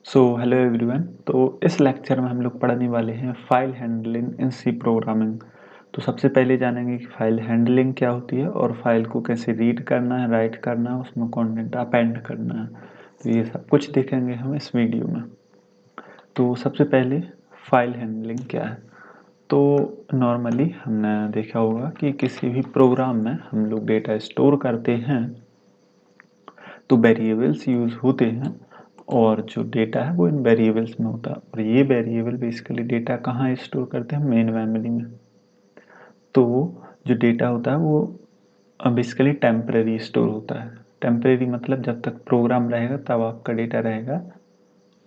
Hello everyone. तो इस lecture में हम लोग पढ़ने वाले हैं file handling in C programming. तो सबसे पहले जानेंगे कि फाइल हैंडलिंग क्या होती है और फाइल को कैसे रीड करना है, राइट करना है, उसमें कंटेंट अपेंड करना है। तो ये सब कुछ देखेंगे हम इस वीडियो में। तो सबसे पहले फाइल हैंडलिंग क्या है। तो नॉर्मली हमने देखा होगा कि किसी भी प्रोग्राम में हम लोग डेटा स्टोर करते हैं तो वेरिएबल्स यूज़ होते हैं और जो डेटा है वो इन वेरिएबल्स में होता है। और ये वेरिएबल बेसिकली डेटा कहाँ स्टोर करते हैं, मेन मेमोरी में। तो जो डेटा होता है वो बेसिकली टेम्परेरी स्टोर होता है। टेम्परेरी मतलब जब तक प्रोग्राम रहेगा तब आपका डेटा रहेगा,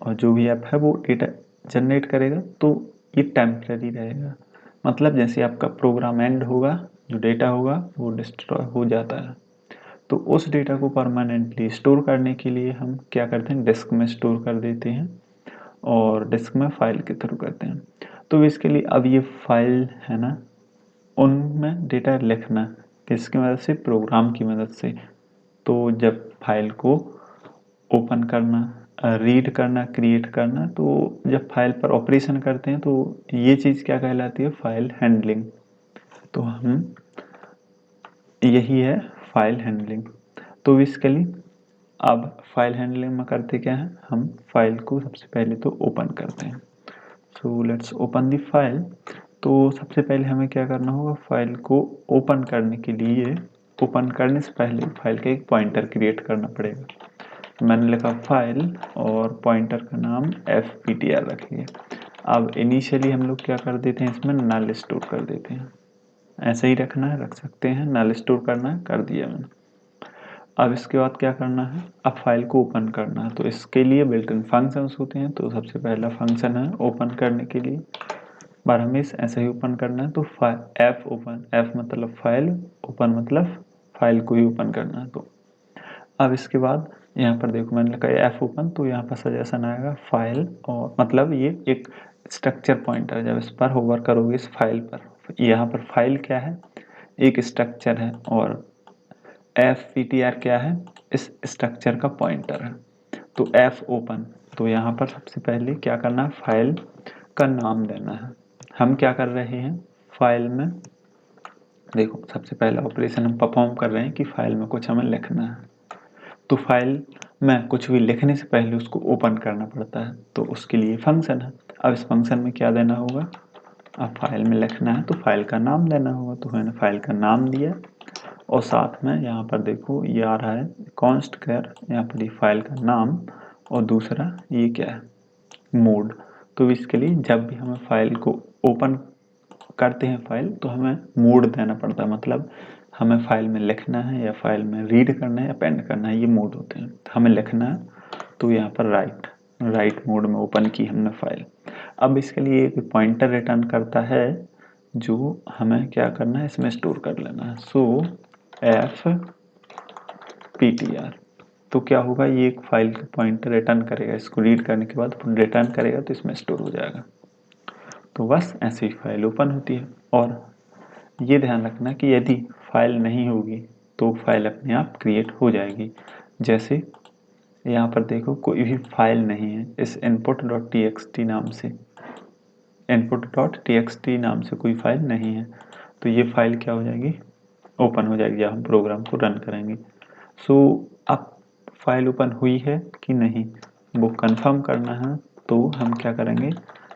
और जो भी ऐप है वो डेटा जनरेट करेगा तो ये टेम्परेरी रहेगा। मतलब जैसे आपका प्रोग्राम एंड होगा, जो डेटा होगा वो डिस्ट्रॉय हो जाता है। तो उस डेटा को परमानेंटली स्टोर करने के लिए हम क्या करते हैं, डिस्क में स्टोर कर देते हैं और डिस्क में फाइल के थ्रू करते हैं। तो इसके लिए अब ये फाइल है ना, उनमें डेटा लिखना किसकी मदद से, प्रोग्राम की मदद से। तो जब फाइल को ओपन करना, रीड करना, क्रिएट करना, तो जब फाइल पर ऑपरेशन करते हैं तो ये चीज़ क्या कहलाती है, फाइल हैंडलिंग। तो हम यही है फाइल हैंडलिंग। तो बेसिकली अब फाइल हैंडलिंग में करते क्या है, हम फाइल को सबसे पहले तो ओपन करते हैं। So let's open the file. तो सबसे पहले हमें क्या करना होगा, फाइल को ओपन करने के लिए ओपन करने से पहले फाइल का एक पॉइंटर क्रिएट करना पड़ेगा। मैंने लिखा फाइल और पॉइंटर का नाम fptr रखिए। अब इनिशियली हम लोग क्या कर देते हैं, इसमें नल स्टोर कर देते हैं। ऐसे ही रखना है, रख सकते हैं, नल स्टोर करना है, कर दिया मैंने। अब इसके बाद क्या करना है, अब फाइल को ओपन करना है। तो इसके लिए बिल्ट इन फंक्शंस होते हैं। तो सबसे पहला फंक्शन है ओपन करने के लिए, बार हमें ऐसे ही ओपन करना है। तो एफ ओपन, एफ मतलब फाइल, ओपन मतलब फाइल को ही ओपन करना है। तो अब इसके बाद यहाँ पर देखो मैंने लिखा है एफ ओपन, तो यहाँ पर सजेशन आएगा फाइल, और मतलब ये एक स्ट्रक्चर पॉइंटर। जब इस पर होवर करोगे इस फाइल पर, यहाँ पर फाइल क्या है, एक स्ट्रक्चर है, और fptr क्या है, इस स्ट्रक्चर का पॉइंटर है। तो f ओपन, तो यहाँ पर सबसे पहले क्या करना है, फाइल का नाम देना है। हम क्या कर रहे हैं, फाइल में देखो सबसे पहला ऑपरेशन हम परफॉर्म कर रहे हैं कि फाइल में कुछ हमें लिखना है। तो फाइल में कुछ भी लिखने से पहले उसको ओपन करना पड़ता है, तो उसके लिए फंक्शन है। अब इस फंक्शन में क्या देना होगा, अब फाइल में लिखना है तो फाइल का नाम देना होगा। तो मैंने फाइल का नाम दिया, और साथ में यहाँ पर देखो ये आ रहा है कॉन्स्ट कर, यहाँ पर ये फाइल का नाम, और दूसरा ये क्या है, मोड। तो इसके लिए जब भी हमें फाइल को ओपन करते हैं फाइल, तो हमें मोड देना पड़ता है। मतलब हमें फाइल में लिखना है या फाइल में रीड करना है या पेंड करना है, ये मोड होते हैं। हमें लिखना है तो यहाँ पर राइट मोड में ओपन की हमने फाइल। अब इसके लिए एक पॉइंटर रिटर्न करता है जो हमें क्या करना है, इसमें स्टोर कर लेना है। सो fptr, तो क्या होगा, ये एक फाइल का पॉइंटर रिटर्न करेगा। इसको रीड करने के बाद रिटर्न करेगा तो इसमें स्टोर हो जाएगा। तो बस ऐसे ही फाइल ओपन होती है। और ये ध्यान रखना कि यदि फाइल नहीं होगी तो फाइल अपने आप क्रिएट हो जाएगी। जैसे यहाँ पर देखो कोई भी फाइल नहीं है, इस input.txt नाम से कोई फाइल नहीं है, तो ये फाइल क्या हो जाएगी, ओपन हो जाएगी जब हम प्रोग्राम को रन करेंगे। सो अब फाइल ओपन हुई है कि नहीं वो कंफर्म करना है। तो हम क्या करेंगे,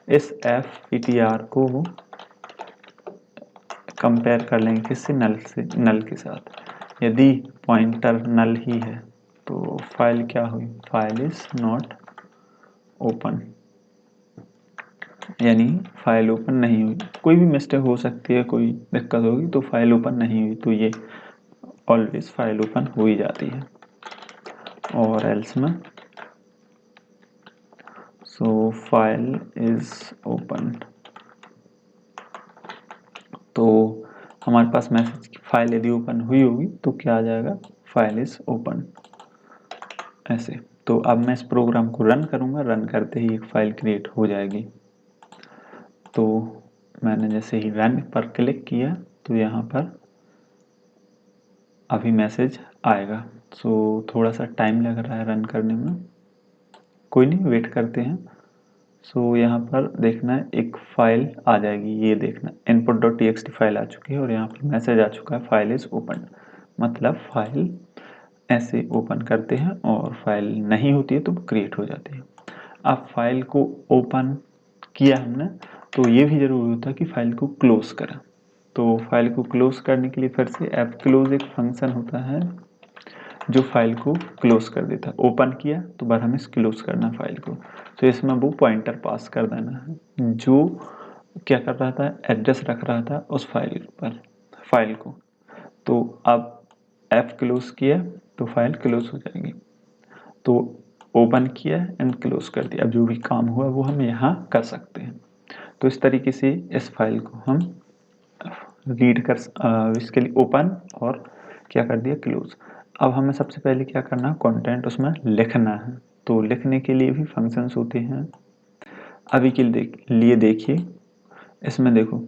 इस fptr को कंपेयर कर लेंगे किससे, नल के साथ। यदि पॉइंटर नल ही है तो फाइल क्या हुई, फाइल इज नॉट ओपन, यानी फाइल ओपन नहीं हुई। कोई भी मिस्टेक हो सकती है, कोई दिक्कत होगी तो फाइल ओपन नहीं हुई, तो ये ऑलवेज फाइल ओपन हो ही जाती है। और एल्स में सो फाइल इज ओपन, तो हमारे पास मैसेज की फाइल यदि ओपन हुई होगी तो क्या आ जाएगा, फाइल इज ओपन, ऐसे। तो अब मैं इस प्रोग्राम को रन करूंगा, रन करते ही एक फाइल क्रिएट हो जाएगी। तो मैंने जैसे ही रन पर क्लिक किया तो यहाँ पर अभी मैसेज आएगा। सो थोड़ा सा टाइम लग रहा है रन करने में, कोई नहीं, वेट करते हैं। सो यहाँ पर देखना है एक फाइल आ जाएगी, ये देखना input.txt फाइल आ चुकी है और यहाँ पर मैसेज आ चुका है फाइल इज ओपन, मतलब फाइल ऐसे ओपन करते हैं और फाइल नहीं होती है तो क्रिएट हो जाती है। अब फाइल को ओपन किया हमने तो ये भी जरूरी होता है कि फाइल को क्लोज करें। तो फाइल को क्लोज करने के लिए फिर से ऐप क्लोज एक फंक्शन होता है जो फाइल को क्लोज कर देता है। ओपन किया तो बार हमें क्लोज करना फाइल को, तो इसमें वो पॉइंटर पास कर देना है जो क्या कर रहा था, एड्रेस रख रहा था उस फाइल पर, फाइल को। तो अब एफ क्लोज किया तो फाइल क्लोज हो जाएगी। तो ओपन किया एंड क्लोज कर दिया, अब जो भी काम हुआ वो हम यहाँ कर सकते हैं। तो इस तरीके से इस फाइल को हम रीड कर इसके लिए ओपन और क्या कर दिया, क्लोज। अब हमें सबसे पहले क्या करना है, कंटेंट उसमें लिखना है। तो लिखने के लिए भी फंक्शंस होते हैं। अभी के लिए देखिए, इसमें देखो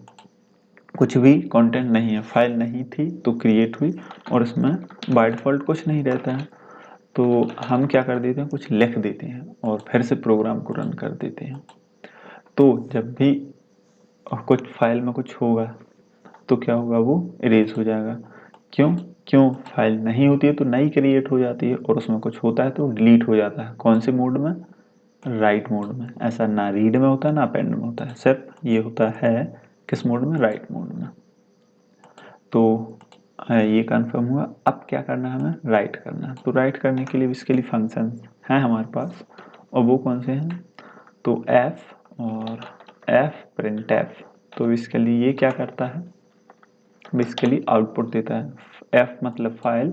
कुछ भी कंटेंट नहीं है, फाइल नहीं थी तो क्रिएट हुई और इसमें बाय डिफॉल्ट कुछ नहीं रहता है। तो हम क्या कर देते हैं, कुछ लिख देते हैं और फिर से प्रोग्राम को रन कर देते हैं। तो जब भी कुछ फाइल में कुछ होगा तो क्या होगा, वो इरेज हो जाएगा। क्यों फाइल नहीं होती है तो नई क्रिएट हो जाती है और उसमें कुछ होता है तो डिलीट हो जाता है। कौन से मोड में, राइट मोड में। ऐसा ना रीड में होता है ना अपेंड में होता है, सिर्फ ये होता है किस मोड में, राइट मोड में। तो ये कंफर्म हुआ। अब क्या करना है, हमें राइट करना है। तो राइट करने के लिए इसके लिए फंक्शन हैं हमारे पास, और वो कौन से हैं, तो एफ और एफ प्रिंट एफ। तो इसके लिए ये क्या करता है, बेसिकली आउटपुट देता है। एफ मतलब फाइल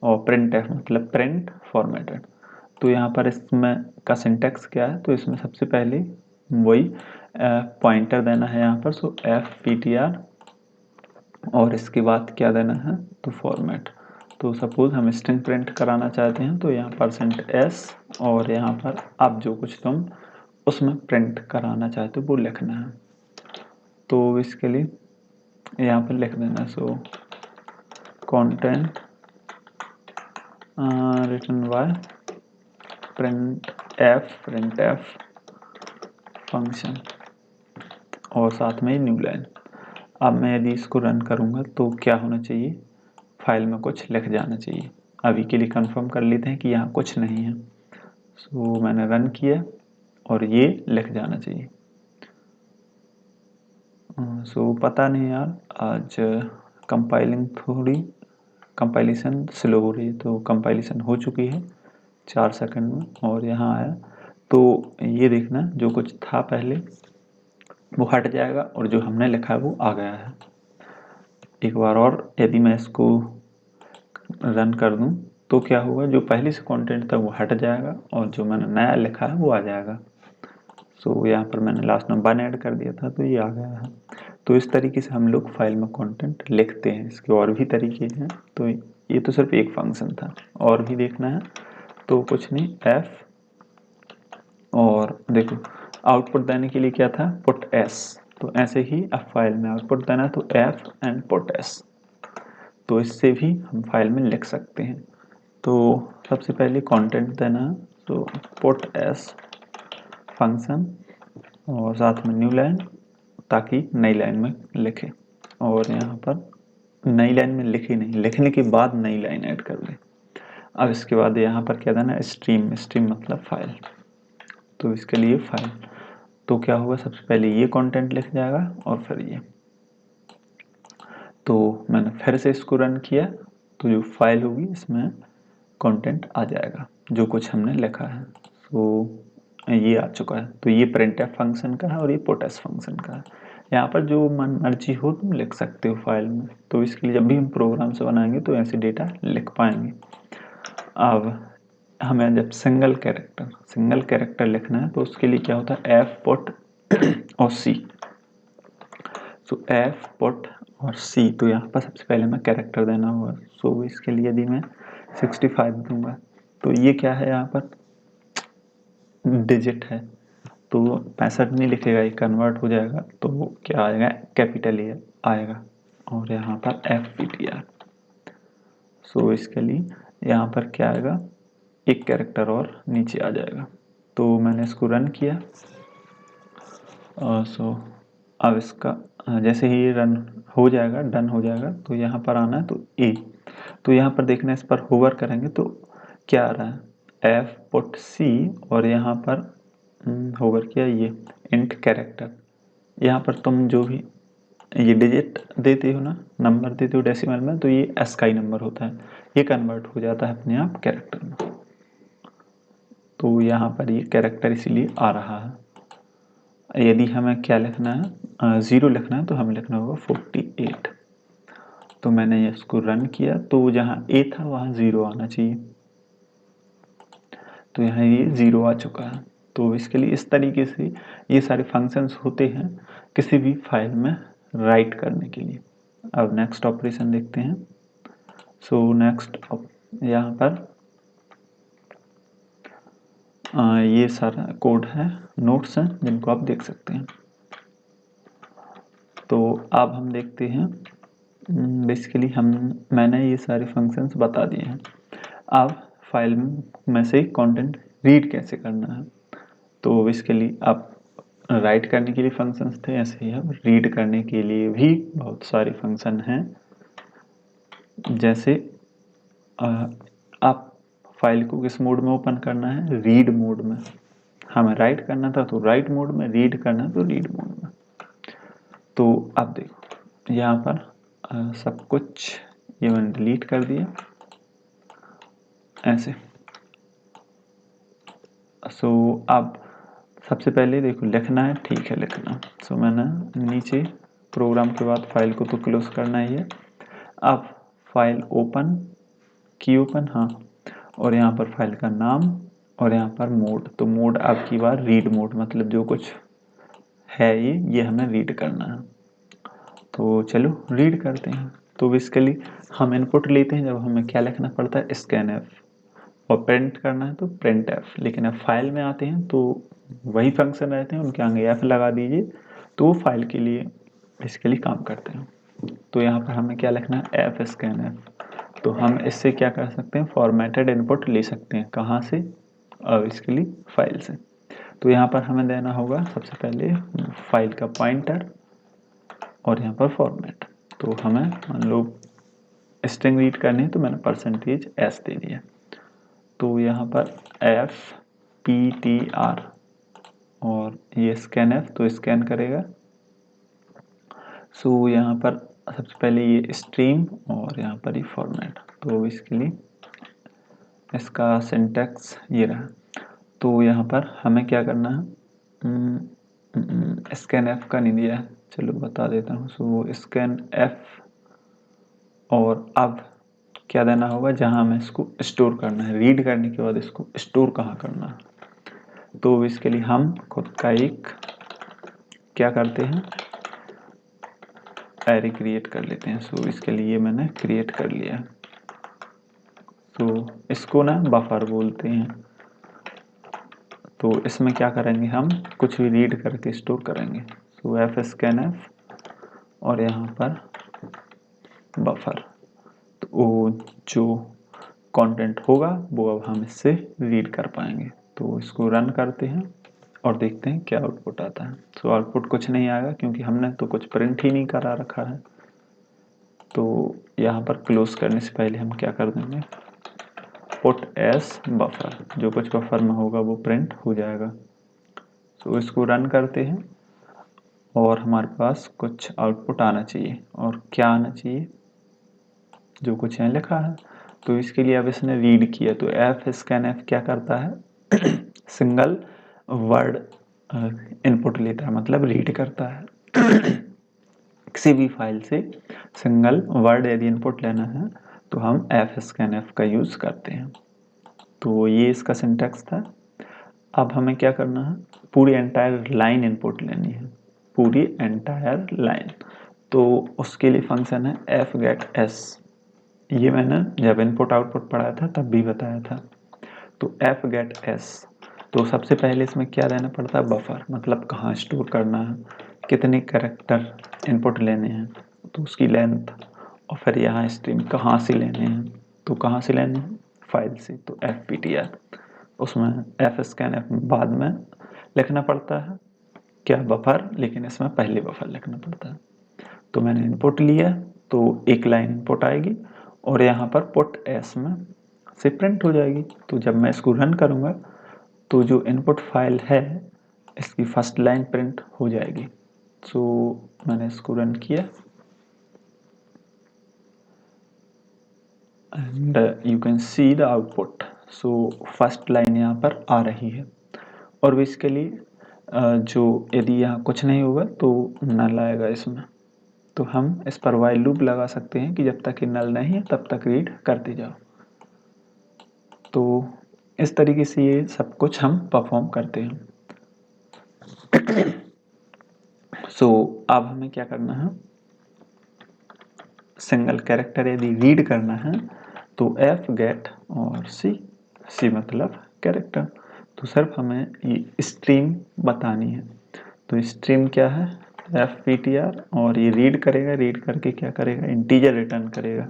और प्रिंट एफ मतलब प्रिंट फॉर्मेटेड। तो यहाँ पर इसमें का सिंटेक्स क्या है, तो इसमें सबसे पहले वही पॉइंटर देना है यहाँ पर। सो एफ पी टी आर और इसके बाद क्या देना है, तो फॉर्मेट। तो सपोज हम स्ट्रिंग प्रिंट कराना चाहते हैं तो यहाँ %s और यहाँ पर आप जो कुछ तुम उसमें प्रिंट कराना चाहते हो वो लिखना है। तो इसके लिए यहाँ पर लिख देना, so content written by printf function और साथ में न्यू लाइन। अब मैं यदि इसको रन करूँगा तो क्या होना चाहिए, फाइल में कुछ लिख जाना चाहिए। अभी के लिए कंफर्म कर लेते हैं कि यहाँ कुछ नहीं है। सो मैंने रन किया और ये लिख जाना चाहिए। सो पता नहीं यार, आज कंपाइलेशन स्लो हो रही है। तो कंपाइलेशन हो चुकी है 4 सेकंड में और यहाँ आया। तो ये देखना जो कुछ था पहले वो हट जाएगा और जो हमने लिखा है वो आ गया है। एक बार और यदि मैं इसको रन कर दूं तो क्या होगा, जो पहले से कंटेंट था वो हट जाएगा और जो मैंने नया लिखा है वो आ जाएगा। सो यहाँ पर मैंने लास्ट में 1 ऐड कर दिया था तो ये आ गया है। तो इस तरीके से हम लोग फाइल में कंटेंट लिखते हैं। इसके और भी तरीके हैं, तो ये तो सिर्फ एक फंक्शन था, और भी देखना है तो कुछ नहीं, एफ और देखो आउटपुट देने के लिए क्या था, पुट एस। तो ऐसे ही अब फाइल में आउटपुट देना तो एफ एंड पुट एस। तो इससे भी हम फाइल में लिख सकते हैं। तो सबसे पहले कंटेंट देना है, तो पुट एस फंक्शन और साथ में न्यू लाइन, ताकि नई लाइन में लिखे। और यहाँ पर नई लाइन में लिखे नहीं, लिखने के बाद नई लाइन ऐड कर ले। अब इसके बाद यहाँ पर क्या देना, स्ट्रीम मतलब फाइल। तो इसके लिए फाइल, तो क्या होगा, सबसे पहले ये कंटेंट लिख जाएगा और फिर ये। तो मैंने फिर से इसको रन किया तो जो फाइल होगी इसमें कंटेंट आ जाएगा जो कुछ हमने लिखा है। तो ये आ चुका है। तो ये printf फंक्शन का है और ये पुटस फंक्शन का है। यहाँ पर जो मन मर्जी हो तुम लिख सकते हो फाइल में। तो इसके लिए जब भी हम प्रोग्राम से बनाएंगे तो ऐसे डेटा लिख पाएंगे। अब हमें जब सिंगल कैरेक्टर लिखना है तो उसके लिए क्या होता है, एफ पुट और सी। सो एफ पुट और सी, तो यहाँ पर सबसे पहले मैं कैरेक्टर देना होगा। सो इसके लिए यदि मैं 65 दूंगा तो ये क्या है, यहाँ पर डिजिट है तो 65 नहीं लिखेगा, ये कन्वर्ट हो जाएगा तो क्या आएगा, कैपिटल ए आएगा। और यहाँ पर एफ पी टी आर। सो इसके लिए यहाँ पर क्या आएगा, एक कैरेक्टर और नीचे आ जाएगा। तो मैंने इसको रन किया। सो अब इसका जैसे ही ये रन हो जाएगा, डन हो जाएगा, तो यहाँ पर आना है तो ए। तो यहाँ पर देखना, इस पर होवर करेंगे तो क्या आ रहा है, एफ पुट सी, और यहाँ पर होवर किया, ये इंट कैरेक्टर। यहाँ पर तुम जो भी ये डिजिट देते हो ना, नंबर देते हो डेसिमल में, तो ये एस्काई नंबर होता है, ये कन्वर्ट हो जाता है अपने आप कैरेक्टर में। तो यहाँ पर ये कैरेक्टर इसीलिए आ रहा है। यदि हमें क्या लिखना है, 0 लिखना है, तो हमें लिखना होगा 48। तो मैंने इसको रन किया, तो जहाँ ए था वहाँ 0 आना चाहिए, तो यहाँ ये 0 आ चुका है। तो इसके लिए इस तरीके से ये सारे फंक्शंस होते हैं किसी भी फाइल में राइट करने के लिए। अब नेक्स्ट ऑपरेशन देखते हैं। सो नेक्स्ट यहाँ पर ये सारा कोड है, नोट्स हैं जिनको आप देख सकते हैं। तो अब हम देखते हैं, बेसिकली मैंने ये सारे फंक्शंस बता दिए हैं। अब फाइल में से कंटेंट रीड कैसे करना है, तो बेसिकली आप राइट करने के लिए फंक्शंस थे, ऐसे ही अब रीड करने के लिए भी बहुत सारे फंक्शन हैं। जैसे आप फाइल को किस मोड में ओपन करना है, रीड मोड में। हमें राइट करना था तो राइट मोड में, रीड करना तो रीड मोड में। तो अब देखो यहाँ पर सब कुछ ये मैंने डिलीट कर दिया ऐसे। सो अब सबसे पहले देखो लिखना है, ठीक है लिखना। सो मैंने नीचे प्रोग्राम के बाद फाइल को तो क्लोज करना ही है। अब फाइल ओपन की, ओपन, हाँ, और यहाँ पर फाइल का नाम और यहाँ पर मोड। तो मोड आपकी बार रीड मोड, मतलब जो कुछ है ये हमें रीड करना है। तो चलो रीड करते हैं। तो बेसिकली हम इनपुट लेते हैं जब हमें क्या लिखना पड़ता है, स्कैन एफ, और प्रिंट करना है तो प्रिंट एफ। लेकिन अब फाइल में आते हैं तो वही फंक्शन रहते हैं, उनके आगे एफ लगा दीजिए, तो वो फाइल के लिए बेसिकली काम करते हैं। तो यहाँ पर हमें क्या लिखना है, एफ स्कैन एफ। तो हम इससे क्या कर सकते हैं, फॉर्मेटेड इनपुट ले सकते हैं। कहाँ से, बेसिकली फाइल से। तो यहाँ पर हमें देना होगा सबसे पहले फाइल का पॉइंटर और यहाँ पर फॉर्मेट। तो हमें मान लो स्ट्रिंग रीड करनी है, तो मैंने %s दे दिया। तो यहाँ पर FPTR, और ये स्कैन एफ तो स्कैन करेगा। सो यहाँ पर सबसे पहले ये स्ट्रीम और यहाँ पर ये फॉर्मेट। तो इसके लिए इसका सिंटैक्स ये रहा। तो यहाँ पर हमें क्या करना है, स्कैन एफ का नहीं दिया है, चलो बता देता हूँ। सो स्कैन एफ, और अब क्या देना होगा, जहाँ हमें इसको स्टोर करना है, रीड करने के बाद इसको स्टोर कहाँ करना है। तो इसके लिए हम खुद का एक क्या करते हैं, एरे क्रिएट कर लेते हैं। सो इसके लिए मैंने क्रिएट कर लिया। तो इसको ना बफर बोलते हैं। तो इसमें क्या करेंगे, हम कुछ भी रीड करके स्टोर करेंगे। सो एफ स्कैन एफ और यहाँ पर बफर। तो वो जो कंटेंट होगा वो अब हम इससे रीड कर पाएंगे। तो इसको रन करते हैं और देखते हैं क्या आउटपुट आता है। सो आउटपुट कुछ नहीं आएगा क्योंकि हमने तो कुछ प्रिंट ही नहीं करा रखा है। तो यहाँ पर क्लोज करने से पहले हम क्या कर देंगे, पुट एस बफर, जो कुछ बफर में होगा वो प्रिंट हो जाएगा। तो इसको रन करते हैं और हमारे पास कुछ आउटपुट आना चाहिए। और क्या आना चाहिए, जो कुछ यहाँ लिखा है। तो इसके लिए अब इसने रीड किया, तो एफ स्कैन एफ क्या करता है सिंगल वर्ड इनपुट लेता है, मतलब रीड करता है किसी भी फाइल से सिंगल वर्ड यदि इनपुट लेना है तो हम एफ स्कैन एफ का यूज़ करते हैं। तो ये इसका सिंटैक्स था। अब हमें क्या करना है, पूरी एंटायर लाइन इनपुट लेनी है, पूरी एंटायर लाइन। तो उसके लिए फंक्शन है एफ गेट एस। ये मैंने जब इनपुट आउटपुट पढ़ाया था तब भी बताया था। तो एफ गेट एस, तो सबसे पहले इसमें क्या देना पड़ता है, बफर, मतलब कहाँ स्टोर करना है, कितने कैरेक्टर इनपुट लेने हैं, तो उसकी लेंथ, और फिर यहाँ स्ट्रीम कहाँ से लेने हैं, तो कहाँ से लेने हैं, फाइल से, तो FPTR। उसमें एफ स्कैन एफ बाद में लिखना पड़ता है क्या बफर, लेकिन इसमें पहले बफर लिखना पड़ता है। तो मैंने इनपुट लिया तो एक लाइन इनपुट आएगी और यहाँ पर पुट एस में से प्रिंट हो जाएगी। तो जब मैं इसको रन करूँगा तो जो इनपुट फाइल है इसकी फर्स्ट लाइन प्रिंट हो जाएगी। सो मैंने इसको रन किया and you can see the output. So first line यहाँ पर आ रही है और बेसिकली जो यदि यहाँ कुछ नहीं होगा तो नल आएगा इसमें। तो हम इस पर वाइल लूप लगा सकते हैं कि जब तक ये नल नहीं है तब तक रीड करते जाओ। तो इस तरीके से ये सब कुछ हम परफॉर्म करते हैं। सो अब हमें क्या करना है, सिंगल कैरेक्टर यदि रीड करना है तो एफ गेट और सी मतलब कैरेक्टर। तो सिर्फ हमें ये स्ट्रीम बतानी है। तो स्ट्रीम क्या है, एफ पी टी आर, और ये रीड करेगा, रीड करके क्या करेगा, इंटीजर रिटर्न करेगा।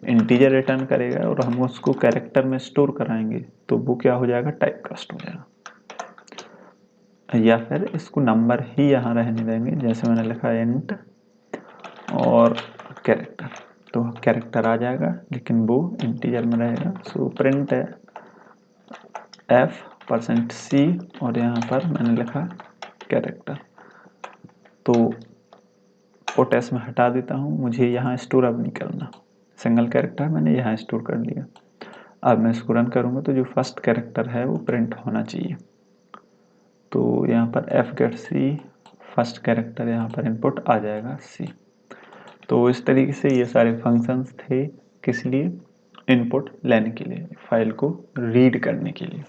इंटीजर रिटर्न करेगा और हम उसको कैरेक्टर में स्टोर कराएंगे तो वो क्या हो जाएगा, टाइप कास्ट हो जाएगा। या फिर इसको नंबर ही यहाँ रहने देंगे, जैसे मैंने लिखा इंट और कैरेक्टर, तो कैरेक्टर आ जाएगा लेकिन वो इंटीजर में रहेगा। सो प्रिंट है f%c और यहाँ पर मैंने लिखा कैरेक्टर। तो पुट एस में हटा देता हूँ, मुझे यहाँ स्टोर अब नहीं करना, सिंगल कैरेक्टर मैंने यहाँ स्टोर कर लिया। अब मैं इसको रन करूँगा तो जो फर्स्ट कैरेक्टर है वो प्रिंट होना चाहिए। तो यहाँ पर एफ गेट सी, फर्स्ट कैरेक्टर यहाँ पर इनपुट आ जाएगा सी। तो इस तरीके से ये सारे फंक्शंस थे, किस लिए, इनपुट लेने के लिए, फाइल को रीड करने के लिए।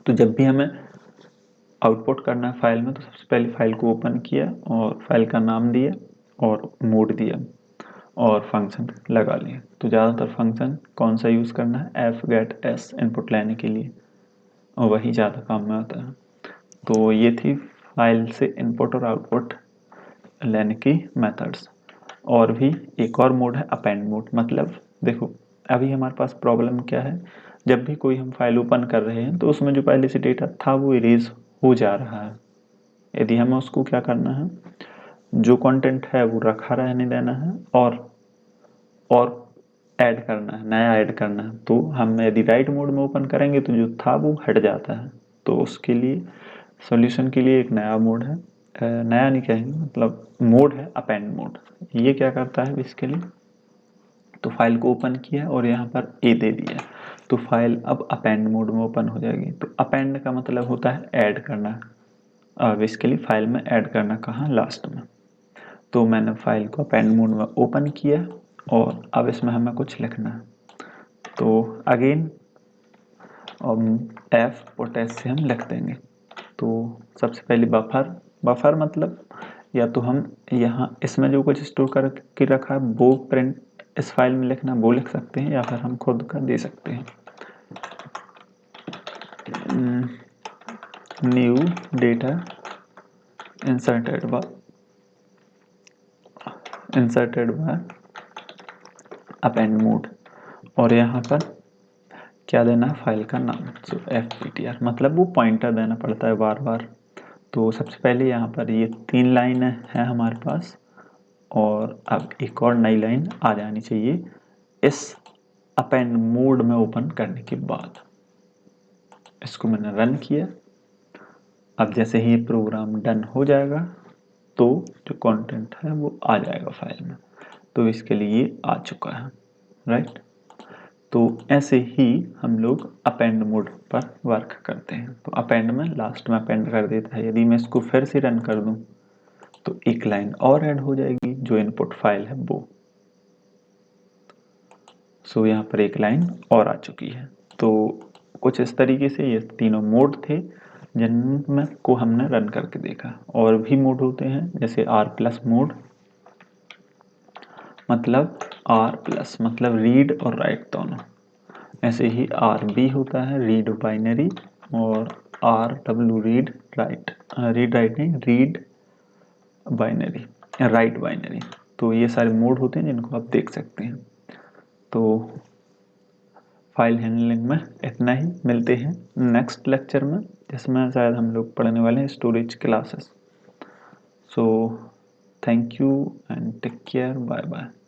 तो जब भी हमें आउटपुट करना है फाइल में तो सबसे पहले फाइल को ओपन किया और फाइल का नाम दिया और मोड दिया और फंक्शन लगा लिए। तो ज़्यादातर फंक्शन कौन सा यूज़ करना है, एफ गेट एस इनपुट लेने के लिए, और वही ज़्यादा काम में आता है। तो ये थी फाइल से इनपुट और आउटपुट लेने की मेथड्स। और भी एक और मोड है अपेंड मोड। मतलब देखो अभी हमारे पास प्रॉब्लम क्या है, जब भी कोई हम फाइल ओपन कर रहे हैं तो उसमें जो पहले से डेटा था वो इरेज हो जा रहा है। यदि हमें उसको क्या करना है, जो कंटेंट है वो रखा रहने देना है और ऐड करना है, नया ऐड करना है। तो हम यदि राइट मोड में ओपन करेंगे तो जो था वो हट जाता है। तो उसके लिए सॉल्यूशन के लिए एक नया मोड है, नया नहीं कहेंगे, मतलब मोड है अपेंड मोड। ये क्या करता है बेसिकली, तो फाइल को ओपन किया और यहाँ पर ए दे दिया तो फाइल अब अपेंड मोड में ओपन हो जाएगी। तो अपेंड का मतलब होता है ऐड करना, बेसिकली फाइल में ऐड करना, कहाँ, लास्ट में। तो मैंने फाइल को अपेंड मोड में ओपन किया और अब इसमें हमें कुछ लिखना है। तो अगेन एफ पुट एस से हम लिख देंगे। तो सबसे पहले बफर मतलब या तो हम यहाँ इसमें जो कुछ स्टोर करके रखा है वो प्रिंट इस फाइल में लिखना, वो लिख सकते हैं, या फिर हम खुद का दे सकते हैं। New data inserted by append mode, और यहाँ पर क्या देना है, फाइल का नाम। सो fptr मतलब वो पॉइंटर देना पड़ता है बार बार। तो सबसे पहले यहाँ पर ये 3 लाइन है हमारे पास और अब एक और नई लाइन आ जानी चाहिए इस अपेंड मोड में ओपन करने के बाद। इसको मैंने रन किया। अब जैसे ही ये प्रोग्राम डन हो जाएगा तो जो कंटेंट है वो आ जाएगा फाइल में। तो इसके लिए ये आ चुका है, राइट। तो ऐसे ही हम लोग अपेंड मोड पर वर्क करते हैं। तो अपेंड में लास्ट में अपेंड कर देता है। यदि मैं इसको फिर से रन कर दूं तो एक लाइन और ऐड हो जाएगी जो इनपुट फाइल है वो। सो यहाँ पर एक लाइन और आ चुकी है। तो कुछ इस तरीके से ये तीनों मोड थे जिनमें को हमने रन करके देखा। और भी मोड होते हैं जैसे R+ मोड, मतलब रीड और राइट दोनों। ऐसे ही RB होता है, रीड बाइनरी, और RW read binary, right binary. तो ये सारे मोड होते हैं जिनको आप देख सकते हैं। तो फाइल हैंडलिंग में इतना ही। मिलते हैं नेक्स्ट लेक्चर में, जिसमें शायद हम लोग पढ़ने वाले हैं storage classes. So thank you and take care, bye bye.